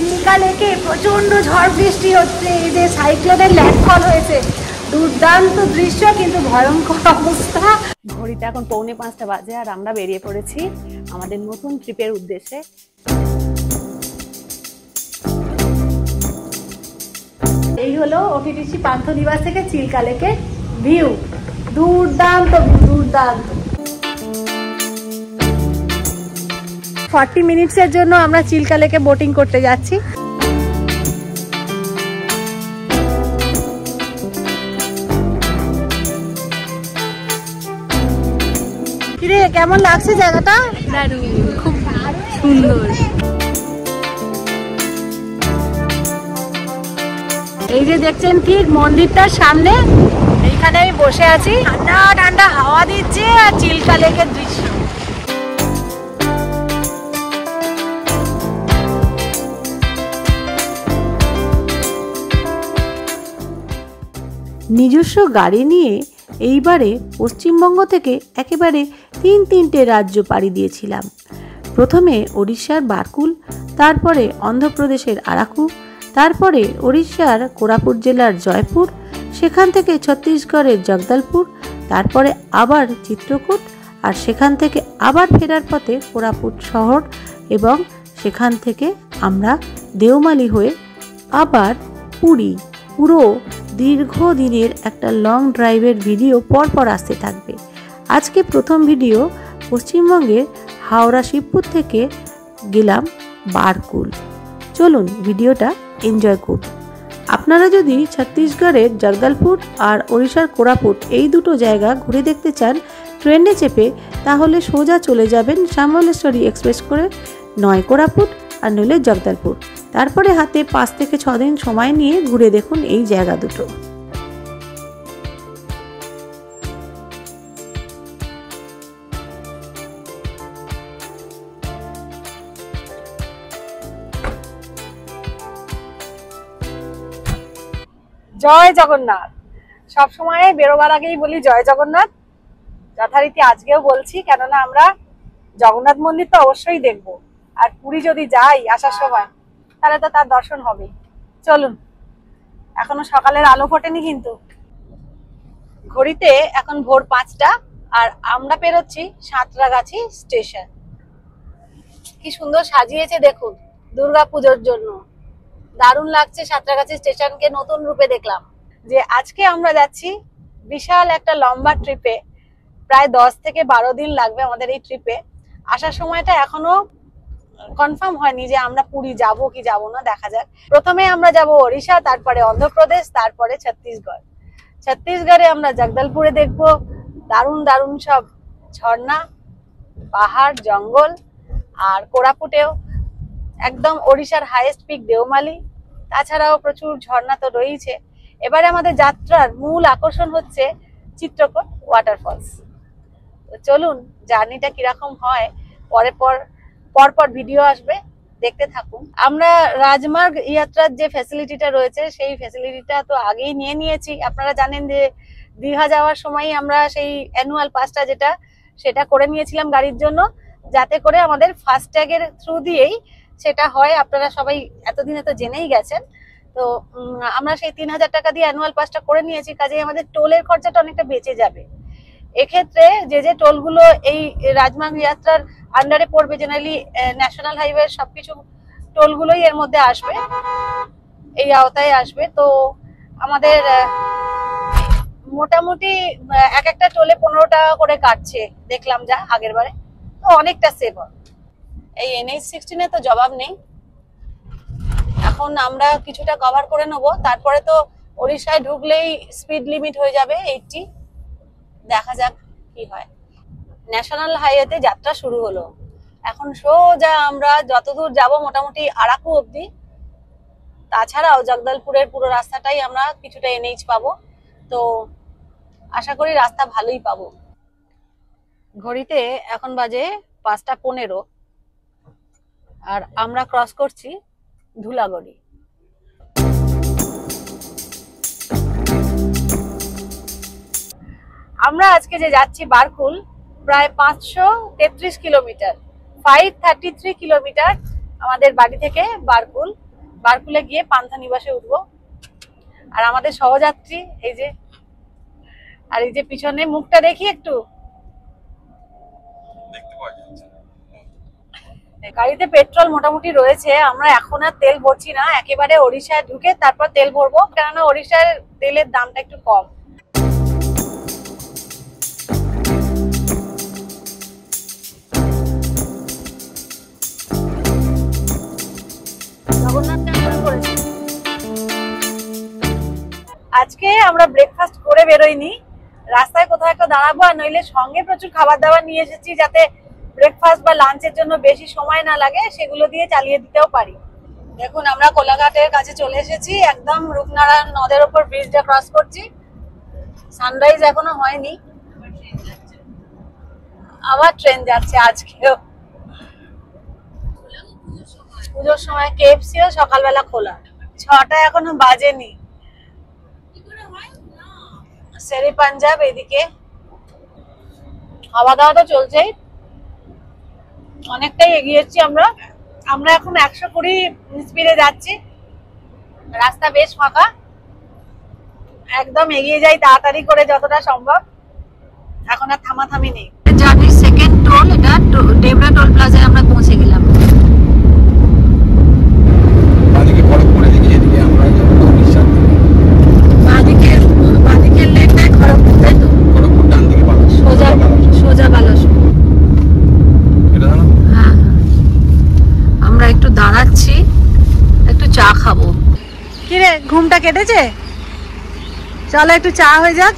চিল্কা লেকে প্রচন্ড ঝড় বৃষ্টি হচ্ছে, এই যে সাইক্লোনের ল্যান্ডফল হয়েছে, দুর্দান্ত দৃশ্য কিন্তু ভয়ঙ্কর অবস্থা। ঘড়িতে এখন 4:45 বাজে আর আমরা বেরিয়ে পড়েছি আমাদের নতুন ট্রিপের উদ্দেশ্যে। এই হলো ওটিটিসি পান্থনিবাস থেকে চিল্কা লেকের ভিউ, দুর্দান্ত দুর্দান্ত। 40 মিনিটসের জন্য আমরা চিল্কা লেকে বোটিং করতে যাচ্ছি। কিরে কেমন লাগছে জায়গাটা? দারুণ, খুব সুন্দর। এই যে দেখছেন ঠিক মন্দিরটার সামনে, এইখানে আমি বসে আছি, ঠান্ডা ঠান্ডা হাওয়া দিচ্ছে আর চিল্কা লেকের দৃশ্য। নিজস্ব গাড়ি নিয়ে এইবারে পশ্চিমবঙ্গ থেকে একেবারে 3টে রাজ্য পাড়ি দিয়েছিলাম। প্রথমে ওড়িশার বারকুল, তারপরে অন্ধ্রপ্রদেশের আরাকু, তারপরে ওড়িশার কোরাপুট জেলার জয়পুর, সেখান থেকে ছত্তিশগড়ের জগদলপুর, তারপরে আবার চিত্রকূট, আর সেখান থেকে আবার ফেরার পথে কোরাপুট শহর, এবং সেখান থেকে আমরা দেওমালি হয়ে আবার পুরী। পুরো দীর্ঘদিনের একটা লং ড্রাইভের ভিডিও পরপর আসতে থাকবে। আজকে প্রথম ভিডিও পশ্চিমবঙ্গের হাওড়া শিবপুর থেকে গেলাম বারকুল। চলুন ভিডিওটা এনজয় করুন। আপনারা যদি ছত্তিশগড়ের জগদলপুর আর ওড়িশার কোরাপুট এই দুটো জায়গা ঘুরে দেখতে চান ট্রেনে চেপে, তাহলে সোজা চলে যাবেন শ্যামলেশ্বরী এক্সপ্রেস করে, নয় কোরাপুট আর নইলে জগদলপুর। তারপরে হাতে 5 থেকে 6 দিন সময় নিয়ে ঘুরে দেখুন এই জায়গা দুটো। জয় জগন্নাথ। সবসময় বেরোবার আগেই বলি জয় জগন্নাথ, যথারীতি আজকেও বলছি, কেননা আমরা জগন্নাথ মন্দির তো অবশ্যই দেখবো, আর পুরী যদি যাই আসার সময় তাহলে তো তার দর্শন হবে। চলুন, এখনো সকালের আলো ফোটেনি কিন্তু। ঘড়িতে এখন ভোর 5টা আর আমরা পেরোচ্ছি সাঁতরাগাছি স্টেশন। কি সুন্দর সাজিয়েছে দেখুন দুর্গাপুজোর জন্য, দারুণ লাগছে। সাঁতরাগাছি স্টেশনকে নতুন রূপে দেখলাম। যে আজকে আমরা যাচ্ছি বিশাল একটা লম্বা ট্রিপে, প্রায় 10 থেকে 12 দিন লাগবে আমাদের এই ট্রিপে। আসার সময়টা এখনো কনফার্ম হয়নি যে আমরা পুরী যাব কি যাব না, দেখা যাক। প্রথমে আমরা যাব ওড়িশা, তারপরে অন্ধ্রপ্রদেশ, তারপরে ছত্তিশগড়। ছত্তিশগড়ে আমরা জগদলপুরে দেখবো দারুণ দারুণ সব ঝর্ণা, পাহাড়, জঙ্গল। আর কোরাপুটেও একদম ওড়িশার হাইয়েস্ট পিক দেওমালি, তাছাড়াও প্রচুর ঝর্ণা তো রয়েছে। এবারে আমাদের যাত্রার মূল আকর্ষণ হচ্ছে চিত্রকূট ওয়াটারফলস। তো চলুন জার্নিটা কিরকম হয় পরপর ভিডিও আসবে, দেখতে থাকুন। আমরা রাজমার্গ যাত্রার যে ফ্যাসিলিটিটা রয়েছে সেই ফ্যাসিলিটিটা তো আগেই নিয়ে নিয়েছি। আপনারা জানেন যে দীঘা যাওয়ার সময় আমরা সেই অ্যানুয়াল পাসটা সেটা করে নিয়েছিলাম গাড়ির জন্য, যাতে করে আমাদের ফাস্ট্যাগের থ্রু দিয়েই সেটা হয়। আপনারা সবাই এতদিনে তো জেনেই গেছেন। তো আমরা সেই 3000 টাকা দিয়ে অ্যানুয়াল পাসটা করে নিয়েছি, কাজেই আমাদের টোলের খরচাটা অনেকটা বেঁচে যাবে। এক্ষেত্রে যে টোলগুলো এই রাজমার্গ যাত্রার আন্ডারে পড়বে, জেনারেলি ন্যাশনাল হাইওয়ে সবকিছু টোলগুলোই এর মধ্যে আসবে, এই আওতায় আসবে। তো আমাদের মোটামুটি এক একটা টোলে 15 টাকা করে কাটছে দেখলাম যা আগের বারে, তো অনেকটা সেভ হয়। এই NH-16 তো জবাব নেই। এখন আমরা কিছুটা কভার করে নেব, তারপরে তো ওড়িশায় ঢুকলেই স্পিড লিমিট হয়ে যাবে 80। দেখা যাক কি হয়। ন্যাশনাল হাইওয়েতে যাত্রা শুরু হলো। এখন সোজা আমরা যতদূর যাব মোটামুটি আরাকু অবধি, তাছাড়াও জগদলপুরের পুরো রাস্তাটাই আমরা কিছুটা NH পাবো। তো আশা করি রাস্তা ভালোই পাবো। ঘড়িতে এখন বাজে 5:15 আর আমরা ক্রস করছি ধুলাগড়ি। আমরা আজকে যে যাচ্ছি বারকুল, প্রায় 533 কিলোমিটার, 533 কিলোমিটার আমাদের বাড়ি থেকে বারকুল। বারকুলে গিয়ে পান্থনিবাসে উঠবো। আর আমাদের সহযাত্রী এই যে, আর এই যে পিছনে মুখটা দেখি একটু, গাড়িতে পেট্রোল মোটামুটি রয়েছে। আমরা এখন আর তেল ভরছি না, একেবারে ওড়িশায় ঢুকে তারপর তেল ভরবো, কেননা ওড়িশার তেলের দামটা একটু কম। জগন্নাথ টেম্পল করেছি। আজকে আমরা ব্রেকফাস্ট করে বেরোইনি, রাস্তায় কোথাও একটা দাঁড়াবো, আর নইলে সঙ্গে প্রচুর খাবার দাবার নিয়ে এসেছি যাতে ব্রেকফাস্ট বা লাঞ্চের জন্য বেশি সময় না লাগে, সেগুলো দিয়ে চালিয়ে দিতেও পারি। দেখুন আমরা কোলাঘাটের কাছে চলে এসেছি, একদম রূপনারায়ণ নদের ওপর ব্রিজটা ক্রস করছি। সানরাইজ এখনো হয়নি, আবার ট্রেন যাচ্ছে আজকেও। পুজোর সময় কেএফসিও সকালবেলা খোলা, 6টা এখনো বাজেনি। সেরি পাঞ্জাব এদিকে খাওয়া দাওয়া তো চলছেই, অনেকটাই এগিয়েছি আমরা। আমরা এখন 120 স্পিডে যাচ্ছি, রাস্তা বেশ ফাঁকা, একদম এগিয়ে যাই তাড়াতাড়ি করে যতটা সম্ভব, এখন আর থামাথামি নেই। জার্নির সেকেন্ড টোল এটা, ডেবরা টোল প্লাজায় আমরা পৌঁছে গেলাম। সোজা বালাসোর। হ্যাঁ, আমরা একটু দাঁড়াচ্ছি, একটু চা খাবো। কিরে ঘুমটা কেটেছে? চলো একটু চা হয়ে যাক।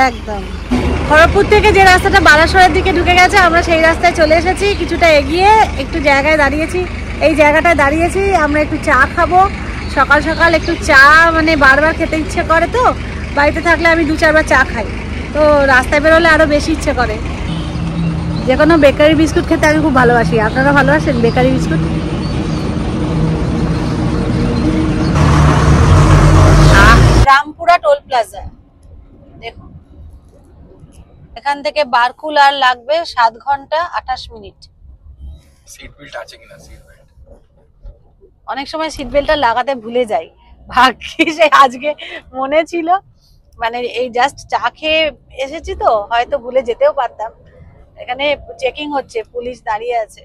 একদম খড়গপুর থেকে যে রাস্তাটা বালাসোরের দিকে ঢুকে গেছে, আমরা সেই রাস্তায় চলে এসেছি। কিছুটা এগিয়ে একটু জায়গায় দাঁড়িয়েছি, এই জায়গাটায় দাঁড়িয়েছি। আমরা একটু চা খাবো, সকাল সকাল একটু চা মানে বারবার খেতে ইচ্ছে করে, তো বাড়িতে থাকলে আমি 2-4 বার চা খাই, তো রাস্তায় বেরোলে আরো বেশি ইচ্ছে করে। যে কোনো বেকারি বিস্কুট খেতে আমি খুব ভালোবাসি। আপনারা ভালোবাসেন bakery biscuit? Rampura toll plaza, দেখুন এখান থেকে বারকুল আর লাগবে 7 ঘন্টা 28 মিনিট। সিট বেল্ট আছে কিনা? সিট বেল্ট অনেক সময় সিট বেল্টটা লাগাতে ভুলে যাই, ভাগ্যিস আজকে মনে ছিল, মানে এই জাস্ট চা খেয়ে এসেছি তো হয়তো ভুলে যেতেও পারতাম। এখানে চেকিং হচ্ছে, পুলিশ দাঁড়িয়ে আছে।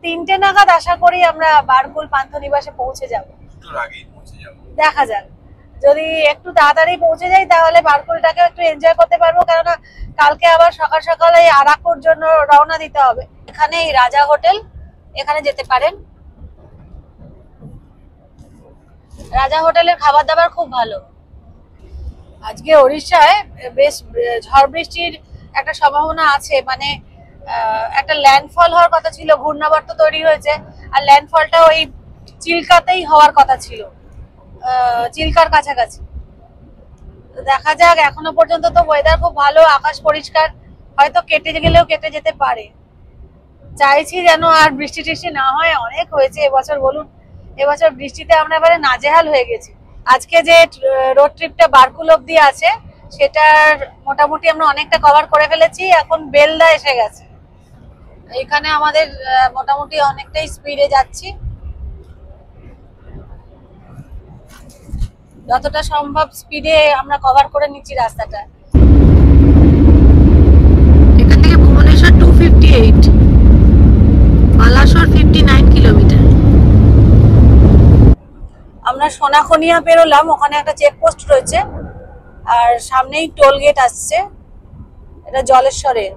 3টে নাগাদ আশা করি আমরা বারকুল পান্থনিবাসে পৌঁছে যাব। একটু আগেই পৌঁছে যাব, দেখা যাক, যদি একটু তাড়াতাড়ি পৌঁছে যাই তাহলে বারকুলটাকে একটু এনজয় করতে পারবো, কেননা কালকে আবার সকাল সকাল এই আরাকুর জন্য রওনা দিতে হবে। এখানে এই রাজা হোটেল, এখানে যেতে পারেন। রাজা হোটেলের খাবার দাবার খুব ভালো। আজকে ওড়িশায় বেশ ঝড় বৃষ্টির একটা সম্ভাবনা আছে, মানে একটা ল্যান্ডফল হওয়ার কথা ছিল, ঘূর্ণাবর্ত তৈরি হয়েছে, আর ল্যান্ডফলটা ওই চিল্কাতেই হওয়ার কথা ছিল, চিল্কার কাছাকাছি। দেখা যাক, এখনো পর্যন্ত তো ওয়েদার খুব ভালো, আকাশ পরিষ্কার, হয়তো কেটে গেলেও কেটে যেতে পারে। চাইছি যেন আর বৃষ্টি টিষ্টি না হয়, অনেক হয়েছে এবছর। বলুন, এবছর বৃষ্টিতে আমরা এবারে নাজেহাল হয়ে গেছি। আজকে যে রোড ট্রিপটা বারকুল অব্দি আছে, সেটার মোটামুটি আমরা অনেকটা কভার করে ফেলেছি। এখন বেলদা এসে গেছে, এখানে আমাদের মোটামুটি অনেকটাই স্পিডে যাচ্ছি, যতটা সম্ভব স্পিডে আমরা কভার করে নিচ্ছি রাস্তাটা। এখান থেকে ভুবনেশ্বর 258, বালাসোর 59 কিলোমিটার। আমরা সোনাখনিয়া পেরোলাম, ওখানে একটা চেকপোস্ট রয়েছে, আর সামনেই টোল গেট আসছে, এটা জলেশ্বরের।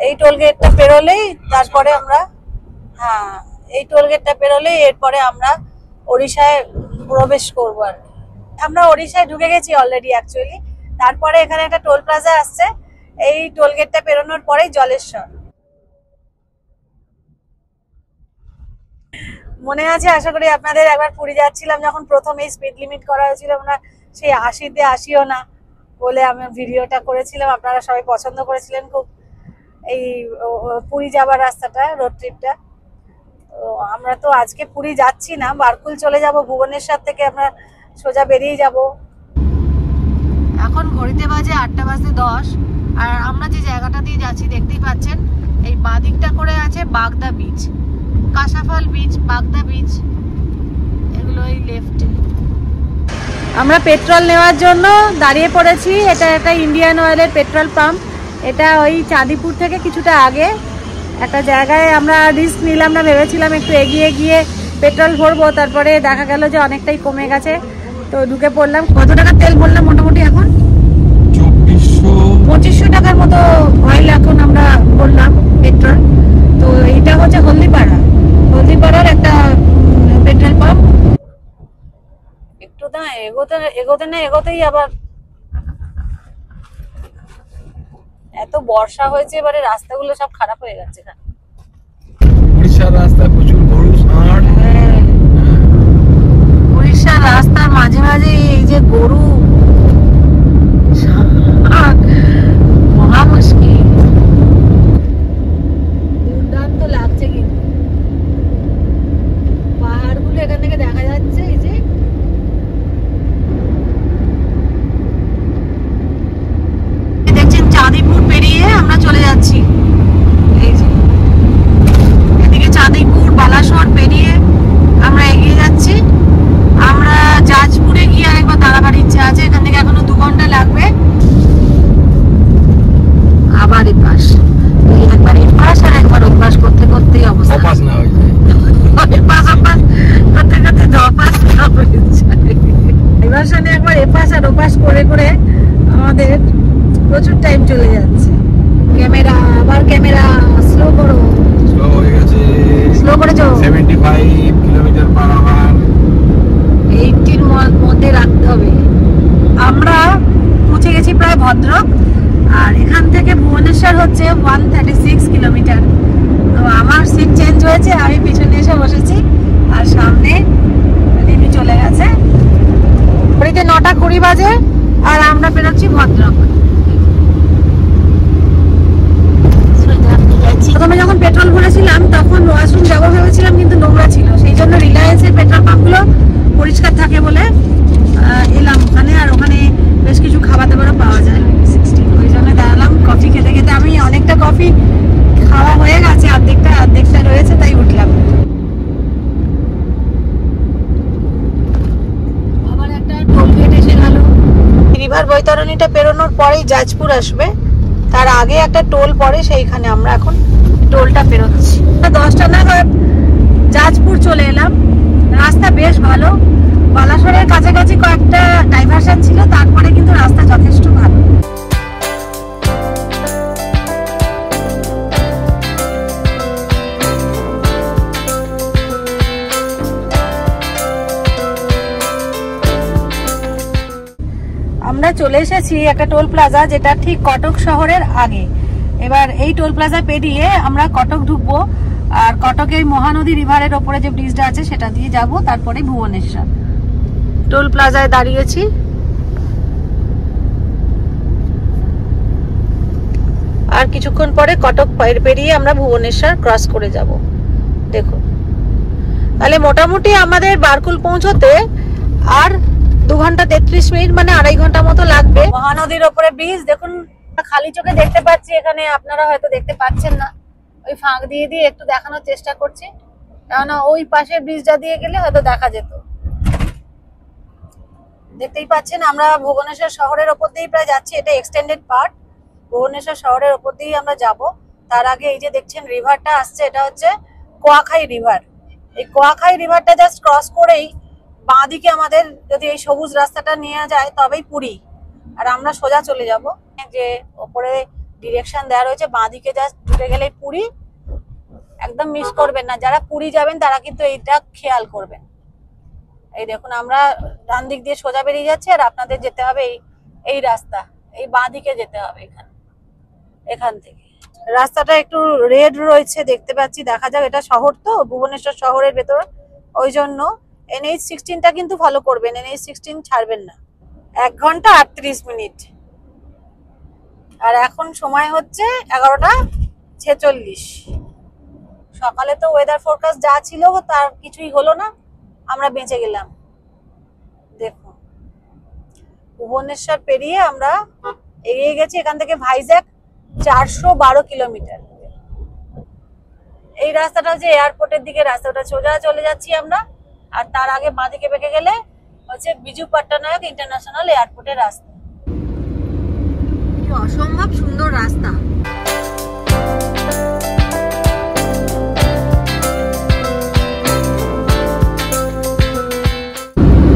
এই টোল গেটটা পেরোলেই তারপরে আমরা, হ্যাঁ এই টোল গেটটা পেরোলেই এরপরে আমরা ওড়িশায় প্রবেশ করবো। আর আমরা ওড়িশায় ঢুকে গেছি অলরেডি অ্যাকচুয়ালি। তারপরে এখানে একটা টোল প্লাজা আসছে, এই টোল গেটটা পেরোনোর পরেই জলেশ্বর। মনে আছে আশা করি আপনাদের, একবার পুরী যাচ্ছিলাম যখন প্রথম এই স্পিড লিমিট করা হয়েছিল, আমরা সেই 80-তে 80ও না বলে আমি ভিডিওটা করেছিলাম, আপনারা সবাই পছন্দ করেছিলেন খুব, এই পুরী যাবার রাস্তাটা, রোড ট্রিপটা। তো আমরা তো আজকে পুরী যাচ্ছি না, বারকুল চলে যাব, ভুবনেশ্বর থেকে আমরা সোজা বেরিয়ে যাব। এখন ঘড়িতে বাজে 8:10, আর আমরা যে জায়গাটা দিয়ে যাচ্ছি দেখতেই পাচ্ছেন, এই বাঁ দিকটা করে আছে বাগদা বিচ, কাশাফাল বিচ, বাগদা বিচ। আমরা পেট্রোল নেওয়ার জন্য দাঁড়িয়ে পড়েছি। এটা একটা ইন্ডিয়ান অয়েলের পেট্রোল পাম্প। এটা ওই চাঁদিপুর থেকে কিছুটা আগে একটা জায়গায় আমরা রিস্ক নিলাম না, ভেবেছিলাম একটু এগিয়ে গিয়ে পেট্রোল ভরবো, তারপরে দেখা গেল যে অনেকটাই কমে গেছে, তো ঢুকে পড়লাম। কত টাকা তেল ভরলাম মোটামুটি এখন? 2500 টাকার মতো অয়েল এখন আমরা ভরলাম পেট্রোল। তো এইটা হচ্ছে হলদিপাড়ার একটা পেট্রোল পাম্প। একটু না এগোতেই আবার এত বর্ষা হয়েছে, এবারে রাস্তাগুলো সব খারাপ হয়ে গেছে। উড়িষ্যার রাস্তায় প্রচুর গরু ষাঁড়। উড়িষ্যার রাস্তার মাঝে মাঝে এই যে গরু, মহা মুশকিল। দুর্দান্ত লাগছে কিন্তু পাহাড়গুলো এখান থেকে দেখা যাচ্ছে। এই যে দেখছেন চাঁদিপুর পেরিয়ে আমরা চলে যাচ্ছি। এই যে এদিকে চাঁদিপুর বালাসর পেরিয়ে আমরা এগিয়ে যাচ্ছি। আমরা জাজপুরে গিয়ে আরেকবার দাঁড়াবার ইচ্ছা আছে, এখান থেকে এখনো 2 ঘন্টা লাগবে। আবার এপাশ, একবার এপাশ আর একবার ওপাশ করতে করতেই অবস্থা। অপাস না হয়ে যায়, এপাশ ওপাশ করতে করতে দপাস হয়ে যায়। এবার শুনে একবার এপাশ আর ওপাশ করে করে আমাদের প্রচুর টাইম চলে যাচ্ছে। ক্যামেরা, আবার ক্যামেরা স্লো করো। স্লো হয়ে গেছে, স্লো করেছো? 75 কিলোমিটার/আওয়ার। 80 মধ্যে রাখতে হবে। আমরা পৌঁছে গেছি প্রায় ভদ্রক, আর এখান থেকে ভুবনেশ্বর হচ্ছে 136 কিলোমিটার। তো আমার সিট চেঞ্জ হয়েছে, আমি পিছনে এসে বসেছি আর সামনে রিমি চলে গেছে। ঘড়িতে 9:20 বাজে আর আমরা বেরোচ্ছি ভদ্রক। প্রথমে যখন পেট্রোল ভরেছিলাম তখন ওয়াশরুম যাবো ভেবেছিলাম, কিন্তু নোংরা ছিল, সেই জন্য রিলায়েন্সের পেট্রোল পাম্পগুলো পরিষ্কার থাকে বলে এলাম ওখানে। আর ওখানে বেশ কিছু খাবার দাবারও পাওয়া যায়, ওই জন্য দাঁড়ালাম কফি খেতে খেতে। আমি অনেকটা কফি খাওয়া হয়ে গেছে, অর্ধেকটা রয়েছে, তাই উঠলাম। আবার একটা টোল গেট এসে গেল। রিভার বৈতরণীটা পেরোনোর পরেই জাজপুর আসবে, তার আগে একটা টোল পড়ে, সেইখানে আমরা এখন টোলটা পেরোচ্ছি। 10টা নাগাদ জাজপুর চলে এলাম। রাস্তা বেশ ভালো, বালাসরের কাছাকাছি কয়েকটা ডাইভারশন ছিল, তারপরে কিন্তু রাস্তা যথেষ্ট ভালো। আমরা চলে এসেছি একটা টোল প্লাজা, যেটা ঠিক কটক শহরের আগে। এবার এই টোল প্লাজা পেরিয়ে আমরা কটক ঢুকবো, আর কটকে মহানদী রিভারের ওপরে যে ব্রিজটা আছে সেটা দিয়ে যাব, তারপরে ভুবনেশ্বর। টোল প্লাজায় দাঁড়িয়েছি। আর কিছুক্ষণ পরে কটক পেরিয়ে আমরা ভুবনেশ্বর ক্রস করে যাব। দেখুন, তাহলে মোটামুটি আমাদের বারকুল পৌঁছতে আর 2 ঘন্টা 33 মিনিট, মানে 2.5 ঘন্টা মতো লাগবে। মহানদীর ওপরে ব্রিজ দেখুন, খালি চোখে দেখতে পাচ্ছি, এখানে আপনারা হয়তো দেখতে পাচ্ছেন না, ওই ফাঁক দিয়ে দিয়ে একটু দেখানোর চেষ্টা করছি, কেননা ওই পাশের ব্রিজটা দিয়ে গেলে হয়তো দেখা যেত। দেখতেই পাচ্ছেন আমরা ভুবনেশ্বর শহরের ওপর দিয়েই প্রায় যাচ্ছি। এটা এক্সটেন্ডেড পার্ট, ভুবনেশ্বর শহরের ওপর দিয়েই আমরা যাব। তার আগে এই যে দেখছেন রিভারটা আসছে, এটা হচ্ছে কোয়াখাই রিভার। এই কোয়াখাই রিভারটা জাস্ট ক্রস করেই বাঁদিকে আমাদের যদি এই সবুজ রাস্তাটা নিয়ে যায় তবেই পুরী, আর আমরা সোজা চলে যাব। যে ওপরে ডিরেকশন দেওয়া রয়েছে, বাঁদিকে জাস্ট ঢুকে গেলেই পুরী, একদম মিস করবেন না। যারা পুরী যাবেন তারা কিন্তু এইটা খেয়াল করবেন। এই দেখুন আমরা ডান দিক দিয়ে সোজা বেরিয়ে যাচ্ছি, আর আপনাদের যেতে হবে এই রাস্তা, এই বাঁদিকে যেতে হবে। এখান থেকে রাস্তাটা একটু রেড রয়েছে দেখতে পাচ্ছি, দেখা যাক। এটা শহর তো, ভুবনেশ্বর শহরের ভেতর, ওই জন্য NH-16টা কিন্তু ফলো করবেন, NH-16 ছাড়বেন না। 1 ঘন্টা 38 মিনিট, আর এখন সময় হচ্ছে 11:46। সকালে তো ওয়েদার ফোরকাস্ট যা ছিল তার কিছুই হলো না, আমরা বেঁচে গেলাম। দেখুন ভুবনেশ্বর পেরিয়ে আমরা এগিয়ে গেছি। এখান থেকে ভাইজ্যাক 412 কিলোমিটার। এই রাস্তাটা হচ্ছে এয়ারপোর্টের দিকে রাস্তাটা, সোজা চলে যাচ্ছি আমরা। আর তার আগে বাঁদিকে বেঁকে গেলে হচ্ছে বিজু পট্টনায়ক ইন্টারন্যাশনাল এয়ারপোর্টের রাস্তা। কি অসম্ভব সুন্দর রাস্তা।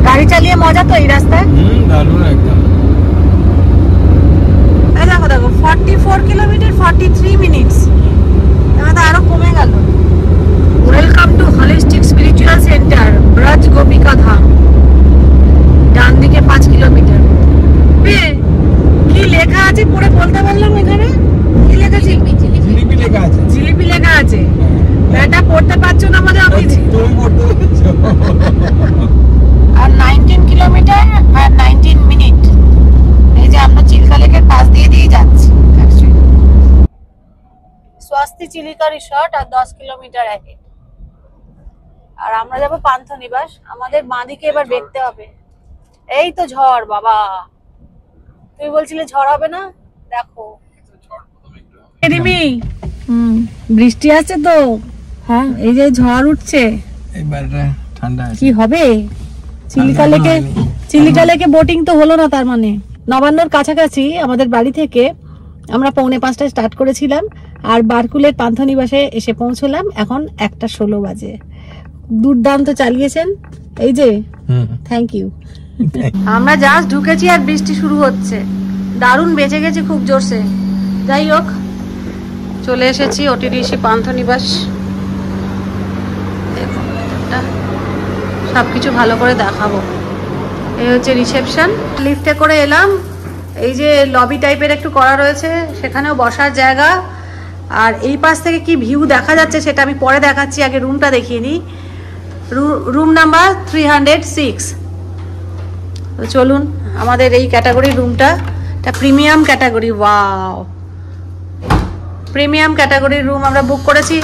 গাড়ি চালিয়ে মজা তো এই রাস্তায়। দারুণ একদম। এই দেখো দেখো 44 কিলোমিটার 43 মিনিটস, এবার আরো কমে গেল। Welcome to holistic spiritual centre Braj Gopika Dham. ডান দিকে 5 কিলোমিটার। কি লেখা আছে পড়ে বলতে পারলাম? এখানে কি লেখা আছে? জিলিপি লেখা আছে। জিলিপি লেখা আছে। এটা পড়তে পারছো না মানে আমি তুমি পড়তে পারছো। আর 19 কিলোমিটার আর 19 মিনিট। এই যে আমরা চিল্কা লেকের পাশ দিয়ে যাচ্ছি। স্বস্তি চিলিকা রিসর্ট আর 10 কিলোমিটার আগে। আর আমরা যাব পান্থনিবাস। আমাদের বাঁদিকে এবার দেখতে হবে। এই তো ঝড় বাবা, তুই বলছিলে ঝড় হবে না, দেখো রিমি বৃষ্টি আছে তো। হ্যাঁ এই যে ঝড় উঠছে, এইবারটা ঠান্ডা আছে। কি হবে? চিলিকা লেকে বোটিং তো হলো না, তার মানে নবান্নর কাছাকাছি আমাদের বাড়ি থেকে আমরা 4:45টায় স্টার্ট করেছিলাম আর বারকুলের পান্থনিবাসে এসে পৌঁছলাম এখন 1:16 বাজে। দুর্দান্ত চালিয়েছেন, এই যে থ্যাংক ইউ। আমরা জাস্ট ঢুকেছি আর বৃষ্টি শুরু হচ্ছে। দারুণ বেঁচে গেছে খুব জোরসে। যাই হোক চলে এসেছি ওটিডিসি পান্থনিবাস। সবকিছু ভালো করে দেখাবো। এই হচ্ছে রিসেপশন। লিফটে করে এলাম। এই যে লবি টাইপের একটু করা রয়েছে, সেখানেও বসার জায়গা। আর এই পাশ থেকে কি ভিউ দেখা যাচ্ছে সেটা আমি পরে দেখাচ্ছি, আগে রুমটা দেখিয়ে নিই। Room number 306। তো চলুন, আমাদের এই ক্যাটাগরির রুমটা, এটা প্রিমিয়াম ক্যাটাগরি। ওয়াও, প্রিমিয়াম ক্যাটাগরির রুম আমরা বুক করেছি।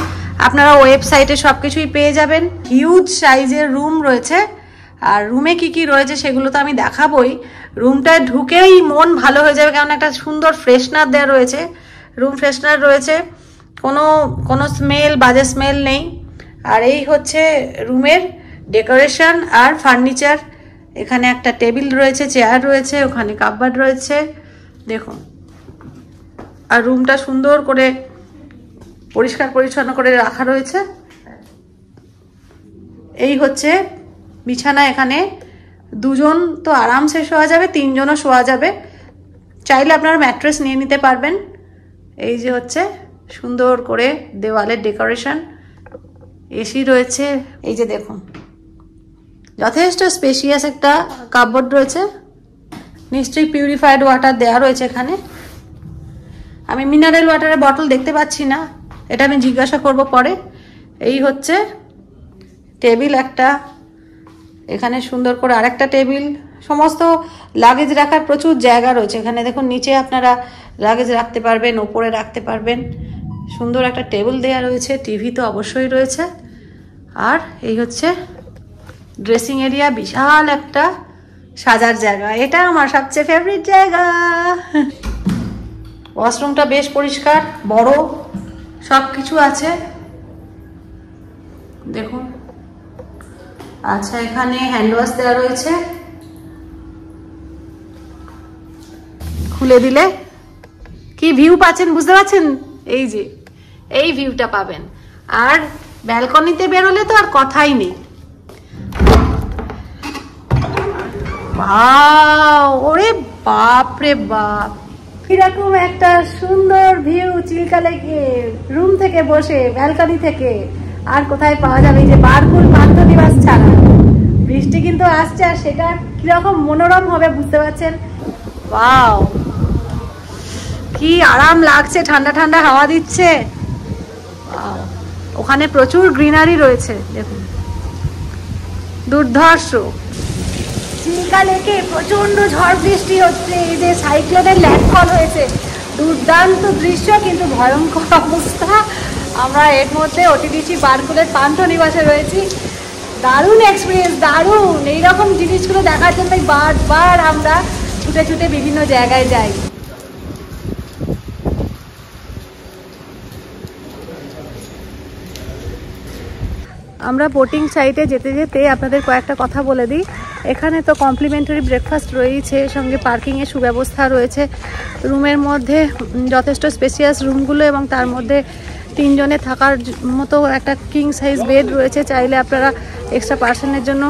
আপনারা ওয়েবসাইটে সবকিছুই পেয়ে যাবেন। হিউজ সাইজের রুম রয়েছে। আর রুমে কি কি রয়েছে সেগুলো তো আমি দেখাবোই। রুমটায় ঢুকেই মন ভালো হয়ে যাবে, কারণ একটা সুন্দর ফ্রেশনার দেওয়া রয়েছে। রুম ফ্রেশনার রয়েছে, কোনো স্মেল, বাজে স্মেল নেই। আর এই হচ্ছে রুমের ডেকোরেশন আর ফার্নিচার। এখানে একটা টেবিল রয়েছে, চেয়ার রয়েছে, ওখানে কাপবোর্ড রয়েছে, দেখুন। আর রুমটা সুন্দর করে পরিষ্কার পরিচ্ছন্ন করে রাখা রয়েছে। এই হচ্ছে বিছানা। এখানে 2 জন তো আরামসে শোয়া যাবে, 3 জনও শোয়া যাবে। চাইলে আপনারা ম্যাট্রেস নিয়ে নিতে পারবেন। এই যে হচ্ছে সুন্দর করে দেওয়ালের ডেকোরেশন। এসি রয়েছে, এই যে দেখুন, যথেষ্ট স্পেশিয়াস একটা কাপবোর্ড রয়েছে। নিশ্চয়ই পিউরিফাইড ওয়াটার দেওয়া রয়েছে এখানে। আমি মিনারেল ওয়াটারের বটল দেখতে পাচ্ছি না, এটা আমি জিজ্ঞাসা করব পরে। এই হচ্ছে টেবিল একটা, এখানে সুন্দর করে আরেকটা টেবিল। সমস্ত লাগেজ রাখার প্রচুর জায়গা রয়েছে এখানে। দেখুন নিচে আপনারা লাগেজ রাখতে পারবেন, ওপরে রাখতে পারবেন। সুন্দর একটা টেবিল দেওয়া রয়েছে, টিভি তো অবশ্যই রয়েছে। আর এই হচ্ছে ড্রেসিং এরিয়া, বিশাল একটা সাজার জায়গা। এটা আমার সবচেয়ে ফেভারিট জায়গা। ওয়াশরুমটা বেশ পরিষ্কার, বড়, সব কিছু আছে দেখুন। আচ্ছা, এখানে হ্যান্ড ওয়াশ দেওয়া রয়েছে, খুলে দিলে কি ভিউ পাচ্ছেন বুঝতে পারছেন? এই যে এই ভিউটা পাবেন। আর ব্যালকনিতে বেরোলে তো আর কথাই নেই। ওরে বাপ রে বাপ, কিরকম একটা সুন্দর ভিউ চিল্কা লেকে রুম থেকে বসে, ব্যালকনি থেকে। আর কোথায় পাওয়া যাবে? এই যে বারকুল পান্থনিবাস ছাড়া। বৃষ্টি কিন্তু আসছে, আর সেটা কিরকম মনোরম হবে বুঝতে পারছেন? ওয়াও, কি আরাম লাগছে, ঠান্ডা ঠান্ডা হাওয়া দিচ্ছে। ওখানে প্রচুর গ্রিনারি রয়েছে দেখুন, দুর্ধর্ষ। চিল্কা লেকে প্রচন্ড ঝড় বৃষ্টি হচ্ছে। এই যে সাইক্লোনের ল্যান্ডফল হয়েছে, দুর্দান্ত দৃশ্য কিন্তু ভয়ঙ্কর অবস্থা। আমরা এর মধ্যে ওটিডিসি বারকুলের পান্থনিবাসে রয়েছি। দারুণ এক্সপিরিয়েন্স, দারুণ। এইরকম জিনিসগুলো দেখার জন্যই বারবার আমরা ছুটে ছুটে বিভিন্ন জায়গায় যাই। আমরা বোটিং সাইটে যেতে যেতে আপনাদের কয়েকটা কথা বলে দিই। এখানে তো কমপ্লিমেন্টারি ব্রেকফাস্ট রয়েছে, সঙ্গে পার্কিংয়ের সুব্যবস্থা রয়েছে। রুমের মধ্যে যথেষ্ট স্পেসিয়াস রুমগুলো এবং তার মধ্যে 3 জনে থাকার মতো একটা কিং সাইজ বেড রয়েছে। চাইলে আপনারা এক্সট্রা পার্সনের জন্য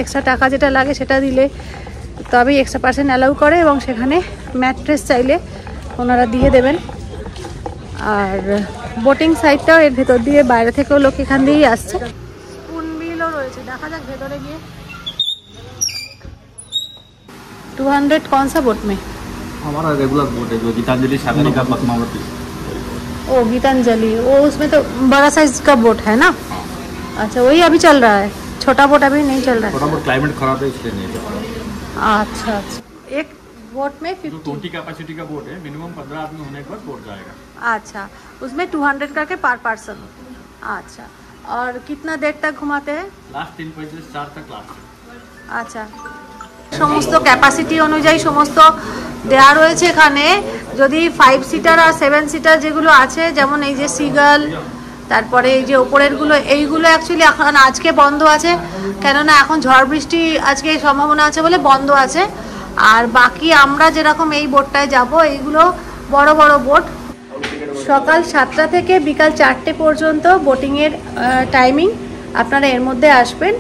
এক্সট্রা টাকা যেটা লাগে সেটা দিলে তবেই এক্সট্রা পার্সন অ্যালাউ করে, এবং সেখানে ম্যাট্রেস চাইলে ওনারা দিয়ে দেবেন। আর বোটিং সাইটটাও এর ভেতর দিয়ে, বাইরে থেকেও লোক এখান দিয়েই আসছে। স্পুন বিলও রয়েছে, দেখা যাক ভেতরে গিয়ে। 200 कौन सा बोट में? हमारा रेगुलर बोट है जो गीतांजलि सागरिका पद्मावती। ओ गीतांजलि, वो उसमें तो बड़ा साइज का बोट है ना? अच्छा, वही अभी चल रहा है, छोटा बोट अभी नहीं चल रहा है। छोटा बोट क्लाइमेट खराब है इसलिए नहीं चल रहा। अच्छा अच्छा, एक बोट में 50 20 कैपेसिटी का बोट है, मिनिमम 15 आदमी होने के बाद बोट जाएगा। अच्छा, उसमें 200 करके पर पर्सन। अच्छा, और कितना देर तक घुमाते हैं? लास्ट 3 से 4 तक लास्ट। আচ্ছা, সমস্ত ক্যাপাসিটি অনুযায়ী সমস্ত দেয়া রয়েছে এখানে। যদি 5 সিটার আর 7 সিটার যেগুলো আছে, যেমন এই যে সিগাল, তারপরে এই যে ওপরেরগুলো, এইগুলো অ্যাকচুয়ালি এখন আজকে বন্ধ আছে, কেননা এখন ঝড় বৃষ্টি আজকে সম্ভাবনা আছে বলে বন্ধ আছে। আর বাকি আমরা যেরকম এই বোটটায় যাব, এইগুলো বড় বড় বোট। সকাল 7টা থেকে বিকাল 4টে পর্যন্ত বোটিংয়ের টাইমিং। আপনারা এর মধ্যে আসবেন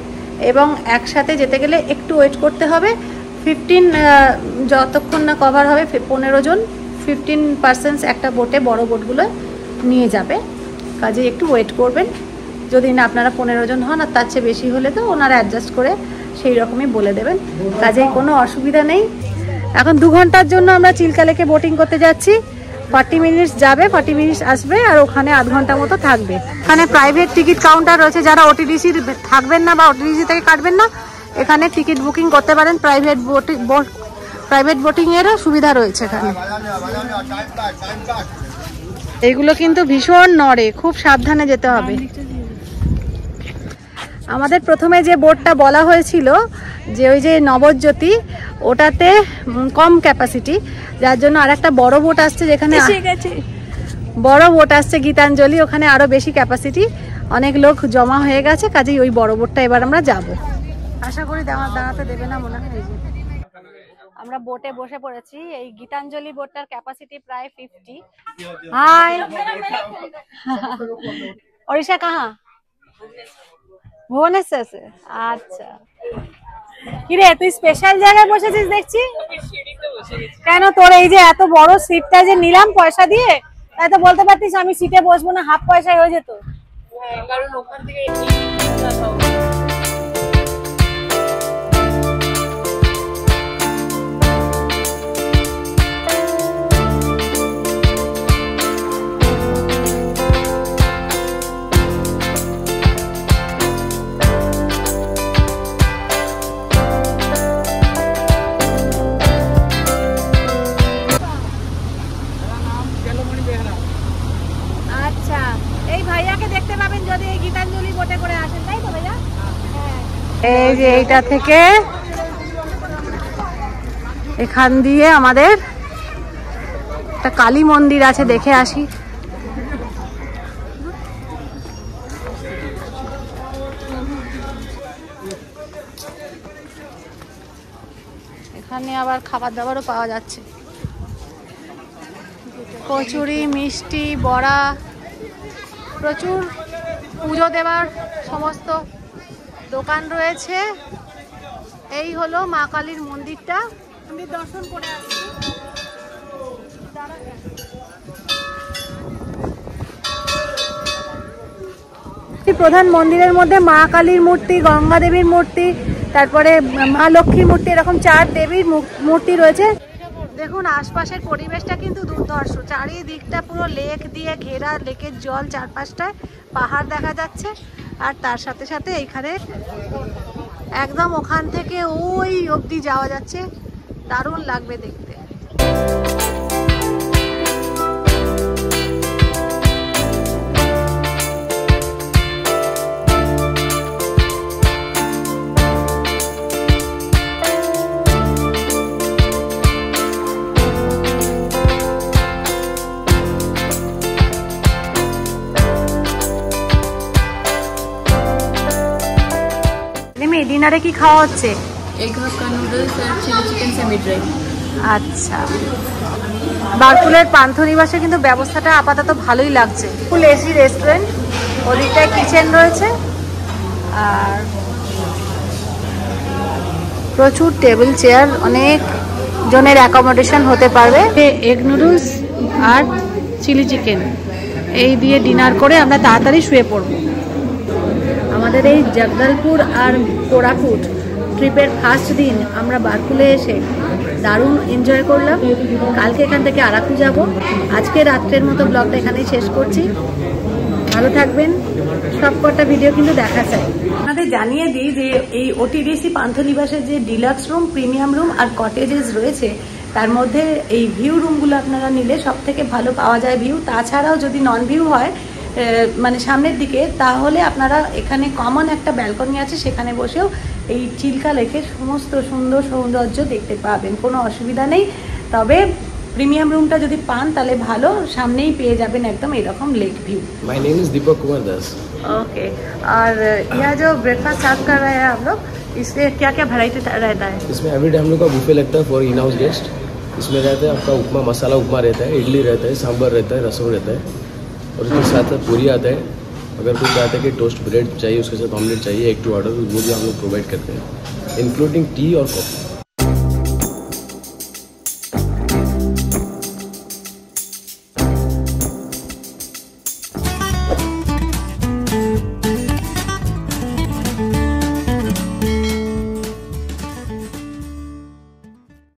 এবং একসাথে যেতে গেলে একটু ওয়েট করতে হবে। 15 যতক্ষণ না কভার হবে, 15 জন 15 পার্সেন্টস একটা বোটে, বড় বোটগুলো নিয়ে যাবে। কাজে একটু ওয়েট করবেন। যদি না আপনারা 15 জন হন, আর তার চেয়ে বেশি হলে তো ওনারা অ্যাডজাস্ট করে সেই রকমই বলে দেবেন। কাজেই কোনো অসুবিধা নেই। এখন 2 ঘন্টার জন্য আমরা চিল্কা লেকে বোটিং করতে যাচ্ছি। 40 মিনিটস যাবে, 40 মিনিটস আসবে, আর ওখানে আধ ঘন্টা মতো থাকবে। এখানে প্রাইভেট টিকিট কাউন্টার রয়েছে। যারা ওটিডিসি থাকবেন না বা ওটিডিসি থেকে কাটবেন না, এখানে টিকিট বুকিং করতে পারেন। প্রাইভেট বোটিংয়েরও সুবিধা রয়েছে এখানে। এইগুলো কিন্তু ভীষণ নড়ে, খুব সাবধানে যেতে হবে। আমাদের প্রথমে যে বোটটা বলা হয়েছিল, যে ওই যে নবজ্যোতি, ওটাতে কম ক্যাপাসিটি, যার জন্য আর একটা বড় বোট আসছে, যেখানে বড় বোট আসছে গীতাঞ্জলি, ওখানে আরো বেশি ক্যাপাসিটি, অনেক লোক জমা হয়ে গেছে। কাজেই ওই বড় বোটটা এবার আমরা যাব। আশা করি দাঁড়াতে দেবে না মনে হয়। আমরা বোটে বসে পড়েছি। এই গীতাঞ্জলি বোটটার ক্যাপাসিটি প্রায় 50। হাই, ওড়িশা কাহা? ভুবনেশ্বর। আচ্ছা, কিরে তুই স্পেশাল জায়গায় বসেছিস দেখছি। কেন তোর এই যে এত বড় সিটটা যে নিলাম পয়সা দিয়ে, তাই তো বলতে পারতিস আমি সিটে বসবো না, হাফ পয়সায় হয়ে যেত। কারণ ওখান থেকে এই যে এইটা থেকে এখান দিয়ে আমাদের একটা কালী মন্দির আছে, দেখে আসি। এখানে আবার খাবার দাবারও পাওয়া যাচ্ছে, কচুরি, মিষ্টি, বড়া, প্রচুর পুজো দেওয়ার সমস্ত দোকান রয়েছে। এই হলো মা কালীর মন্দিরটা, মন্দির দর্শন করে আসছি। প্রধান মন্দিরের মধ্যে মা কালীর মূর্তি, গঙ্গা দেবীর মূর্তি, তারপরে মা লক্ষ্মীর মূর্তি, এরকম 4 দেবীর মূর্তি রয়েছে। দেখুন আশপাশের পরিবেশটা কিন্তু দুর্ধর্ষ। চারিদিকটা পুরো লেক দিয়ে ঘেরা, লেকের জল, চারপাশটায় পাহাড় দেখা যাচ্ছে। আর তার সাথে সাথে এইখানে একদম ওখান থেকে ওই অবধি যাওয়া যাচ্ছে, দারুণ লাগবে দেখতে। ডিনারে কি খাওয়া হচ্ছে? এগ হাক্কা নুডলস আর চিলি চিকেন সেমি ড্রাই। আচ্ছা, বারকুলের পান্থনিবাসে কিন্তু ব্যবস্থাটা আপাতত ভালোই লাগছে। ফুল এসি রেস্টুরেন্ট, ওদিকটায় কিচেন রয়েছে আর প্রচুর টেবিল চেয়ার, অনেক জনের অ্যাকোমোডেশন হতে পারবে। এগ নুডলস আর চিলি চিকেন এই দিয়ে ডিনার করে আমরা তাড়াতাড়ি শুয়ে পড়ব। আমাদের এই জগদলপুর আর কোরাপুট ট্রিপের ফার্স্ট দিন আমরা বারকুলে এসে দারুণ এনজয় করলাম। কালকে এখান থেকে আরাকু যাব। আজকে রাত্রের মতো ব্লগটা এখানেই শেষ করছি। ভালো থাকবেন, সব কটা ভিডিও কিন্তু দেখা চাই। আপনাদের জানিয়ে দিই যে এই ওটিডিসি পান্থনিবাসের যে ডিলাক্স রুম, প্রিমিয়াম রুম আর কটেজেস রয়েছে, তার মধ্যে এই ভিউ রুমগুলো আপনারা নিলে সব থেকে ভালো পাওয়া যায় ভিউ। তাছাড়াও যদি নন ভিউ হয় মানে সামনের দিকে, তাহলে আপনারা এখানে কমন একটা ব্যালকনি আছে, সেখানে বসেও এই চিল্কা লেকের সমস্ত সুন্দর সৌন্দর্য দেখতে পাবেন, কোনো অসুবিধা নেই। তবে প্রিমিয়াম রুমটা যদি পান তাহলে ভালো, সামনেই পেয়ে যাবেন एकदम এরকম lake view. My name is Deepak Kumar Das। Okay, और यह जो ब्रेकफास्ट सर्व कर रहे हैं आप लोग, इसमें क्या क्या वैरायटी रहता है? इसमें एवरीडे हम लोग का बुफे लगता है फॉर इन हाउस गेस्ट। इसमें रहता है आपका उपमा, मसाला उपमा रहता है, इडली रहता है, सांभर रहता है, रसम रहता है और उसके साथ साथ पूरी आता है। अगर कोई चाहता है कि टोस्ट ब्रेड चाहिए, उसके साथ ऑमलेट चाहिए, 1 to ऑर्डर, वो भी हम लोग प्रोवाइड करते हैं, इंक्लूडिंग टी और कॉफ़ी।